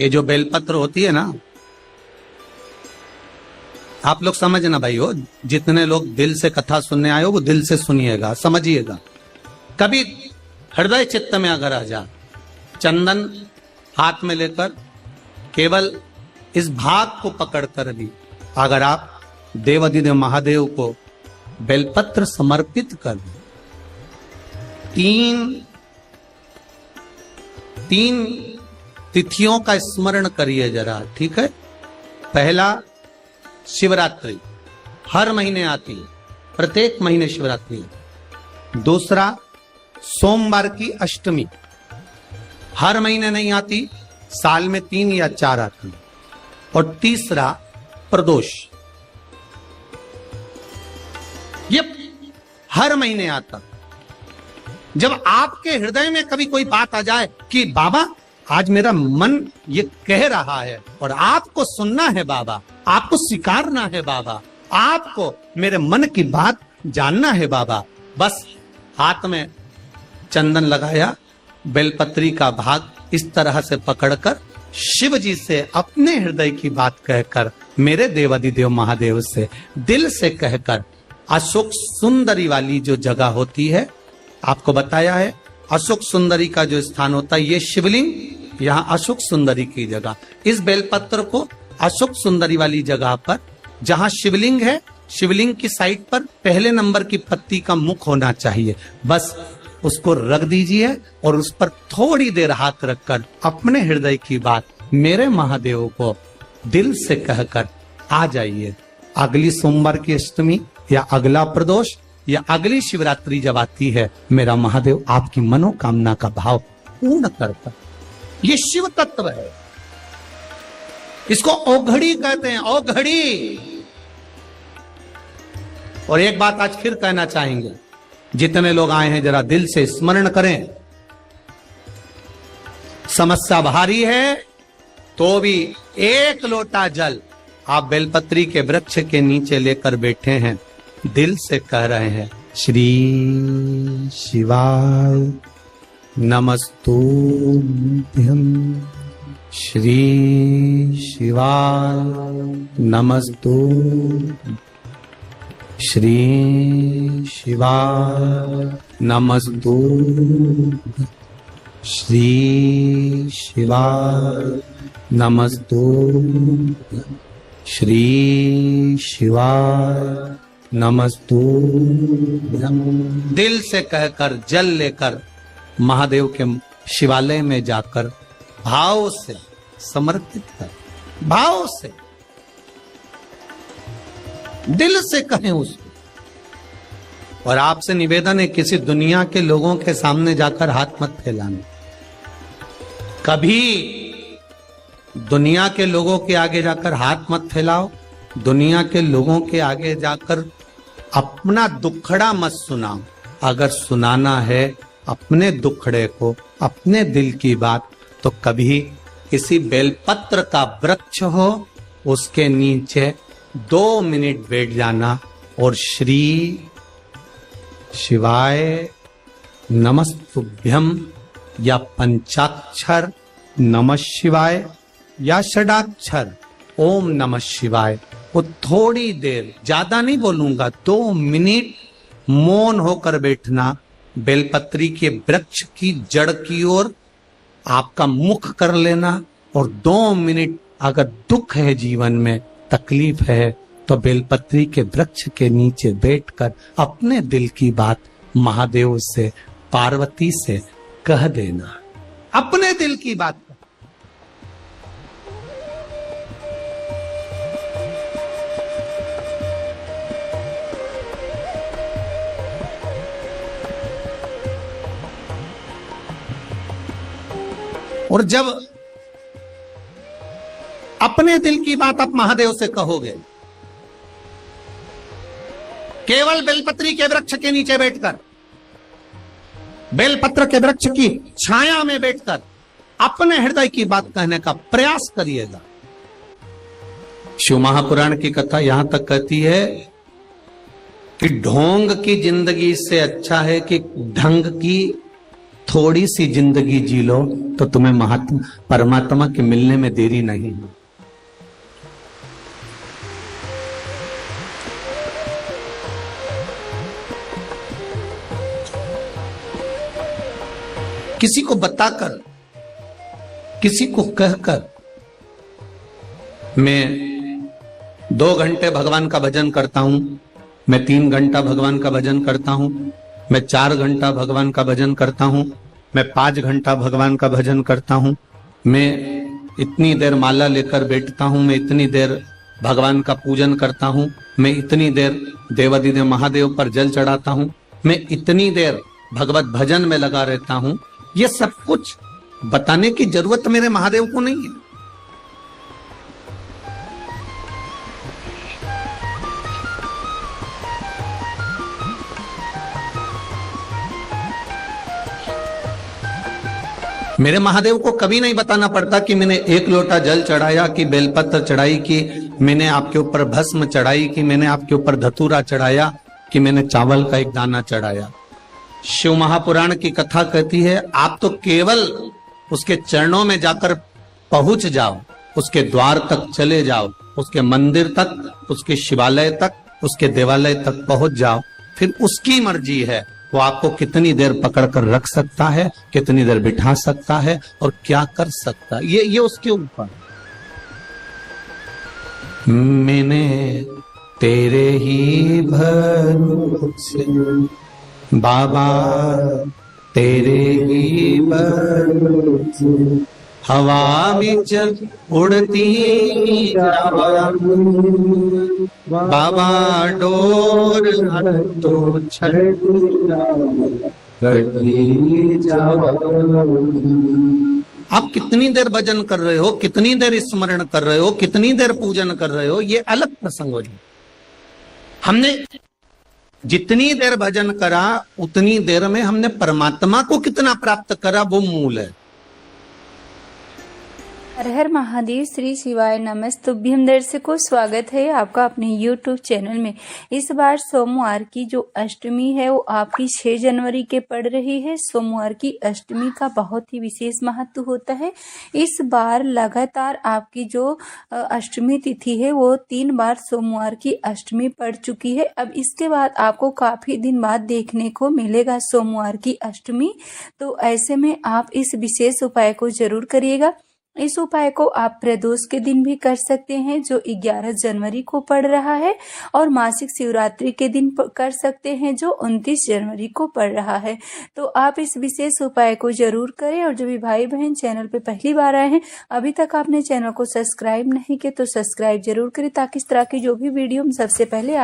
ये जो बेलपत्र होती है ना, आप लोग समझना भाई हो, जितने लोग दिल से कथा सुनने आए हो वो दिल से सुनिएगा, समझिएगा। कभी हृदय चित्त में अगर आ जा, चंदन हाथ में लेकर केवल इस भाग को पकड़कर भी अगर आप देवाधिदेव महादेव को बेलपत्र समर्पित कर दो, तीन तिथियों का स्मरण करिए जरा, ठीक है। पहला शिवरात्रि, हर महीने आती है, प्रत्येक महीने शिवरात्रि है। दूसरा सोमवार की अष्टमी, हर महीने नहीं आती, साल में 3 या 4 आती है। और तीसरा प्रदोष, ये हर महीने आता। जब आपके हृदय में कभी कोई बात आ जाए कि बाबा आज मेरा मन ये कह रहा है और आपको सुनना है बाबा, आपको स्वीकारना है बाबा, आपको मेरे मन की बात जानना है बाबा, बस हाथ में चंदन लगाया, बेलपत्री का भाग इस तरह से पकड़कर शिव जी से अपने हृदय की बात कहकर, मेरे देवाधिदेव महादेव से दिल से कहकर, अशोक सुंदरी वाली जो जगह होती है, आपको बताया है अशोक सुंदरी का जो स्थान होता है, ये शिवलिंग, यहाँ अशोक सुंदरी की जगह, इस बेलपत्र को अशोक सुंदरी वाली जगह पर, जहां शिवलिंग है, शिवलिंग की साइड पर पहले नंबर की पत्ती का मुख होना चाहिए, बस उसको रख दीजिए और उस पर थोड़ी देर हाथ रखकर अपने हृदय की बात मेरे महादेव को दिल से कहकर आ जाइए। अगली सोमवार की अष्टमी या अगला प्रदोष या अगली शिवरात्रि जब आती है, मेरा महादेव आपकी मनोकामना का भाव पूर्ण करता। ये शिव तत्व है, इसको औघड़ी कहते हैं, औघड़ी। और एक बात आज फिर कहना चाहेंगे, जितने लोग आए हैं जरा दिल से स्मरण करें। समस्या भारी है तो भी एक लोटा जल आप बेलपत्री के वृक्ष के नीचे लेकर बैठे हैं, दिल से कह रहे हैं श्री शिवाय नमस्तुभ्यं, श्री शिवाय नमस्तुभ्यं, श्री शिवाय नमस्तुभ्यं, श्री शिवाय नमस्तुभ्यं, श्री शिवाय नमस्तुभ्यं। दिल से कहकर जल लेकर महादेव के शिवालय में जाकर भाव से समर्पित कर, भाव से दिल से कहें उसको। और आपसे निवेदन है, किसी दुनिया के लोगों के सामने जाकर हाथ मत फैलाना, कभी दुनिया के लोगों के आगे जाकर हाथ मत फैलाओ, दुनिया के लोगों के आगे जाकर अपना दुखड़ा मत सुनाओ। अगर सुनाना है अपने दुखड़े को, अपने दिल की बात, तो कभी किसी बेलपत्र का वृक्ष हो उसके नीचे 2 मिनट बैठ जाना और श्री शिवाय नमस्तुभ्यं या पंचाक्षर नमः शिवाय या षडाक्षर ओम नमः शिवाय, वो थोड़ी देर, ज्यादा नहीं बोलूंगा, 2 मिनट मौन होकर बैठना, बेलपत्री के वृक्ष की जड़ की ओर आपका मुख कर लेना और 2 मिनट अगर दुख है जीवन में, तकलीफ है, तो बेलपत्री के वृक्ष के नीचे बैठकर अपने दिल की बात महादेव से, पार्वती से कह देना, अपने दिल की बात। और जब अपने दिल की बात आप महादेव से कहोगे, केवल बेलपत्री के वृक्ष के नीचे बैठकर, बेलपत्र के वृक्ष की छाया में बैठकर अपने हृदय की बात कहने का प्रयास करिएगा। शिव महापुराण की कथा यहां तक कहती है कि ढोंग की जिंदगी से अच्छा है कि ढंग की थोड़ी सी जिंदगी जी लो तो तुम्हें महात्मा परमात्मा के मिलने में देरी नहीं है। किसी को बताकर, किसी को कहकर, मैं 2 घंटे भगवान का भजन करता हूं, मैं 3 घंटा भगवान का भजन करता हूं, मैं 4 घंटा भगवान का भजन करता हूं, मैं 5 घंटा भगवान का भजन करता हूं, मैं इतनी देर माला लेकर बैठता हूं, मैं इतनी देर भगवान का पूजन करता हूं, मैं इतनी देर देवाधिदेव महादेव पर जल चढ़ाता हूं, मैं इतनी देर भगवत भजन में लगा रहता हूं। ये सब कुछ बताने की जरूरत मेरे महादेव को नहीं है। मेरे महादेव को कभी नहीं बताना पड़ता कि मैंने 1 लोटा जल चढ़ाया, कि बेलपत्र चढ़ाई, कि मैंने आपके ऊपर भस्म चढ़ाई, कि मैंने आपके ऊपर धतूरा चढ़ाया, कि मैंने चावल का एक दाना चढ़ाया। शिव महापुराण की कथा कहती है, आप तो केवल उसके चरणों में जाकर पहुंच जाओ, उसके द्वार तक चले जाओ, उसके मंदिर तक, उसके शिवालय तक, उसके देवालय तक पहुंच जाओ, फिर उसकी मर्जी है वो आपको कितनी देर पकड़कर रख सकता है, कितनी देर बिठा सकता है और क्या कर सकता है, ये उसके ऊपर। मैंने तेरे ही भरोसे बाबा, तेरे ही भरोसे हवा में चल उड़ती बाबा, डोर तो आप कितनी देर भजन कर रहे हो, कितनी देर स्मरण कर रहे हो, कितनी देर पूजन कर रहे हो, ये अलग प्रसंग हो जाए। हमने जितनी देर भजन करा उतनी देर में हमने परमात्मा को कितना प्राप्त करा, वो मूल है। हर हर महादेव, श्री शिवाय नमस्तुभ्यम। दर्शकों, स्वागत है आपका अपने YouTube चैनल में। इस बार सोमवार की जो अष्टमी है वो आपकी 6 जनवरी के पड़ रही है। सोमवार की अष्टमी का बहुत ही विशेष महत्व होता है। इस बार लगातार आपकी जो अष्टमी तिथि है वो 3 बार सोमवार की अष्टमी पड़ चुकी है। अब इसके बाद आपको काफी दिन बाद देखने को मिलेगा सोमवार की अष्टमी। तो ऐसे में आप इस विशेष उपाय को जरूर करिएगा। इस उपाय को आप प्रदोष के दिन भी कर सकते हैं जो 11 जनवरी को पड़ रहा है, और मासिक शिवरात्रि के दिन कर सकते हैं जो 29 जनवरी को पड़ रहा है। तो आप इस विशेष उपाय को जरूर करें। और जो भी भाई बहन चैनल पे पहली बार आए हैं, अभी तक आपने चैनल को सब्सक्राइब नहीं किया तो सब्सक्राइब जरूर करें, ताकि इस तरह की जो भी वीडियो सबसे पहले आप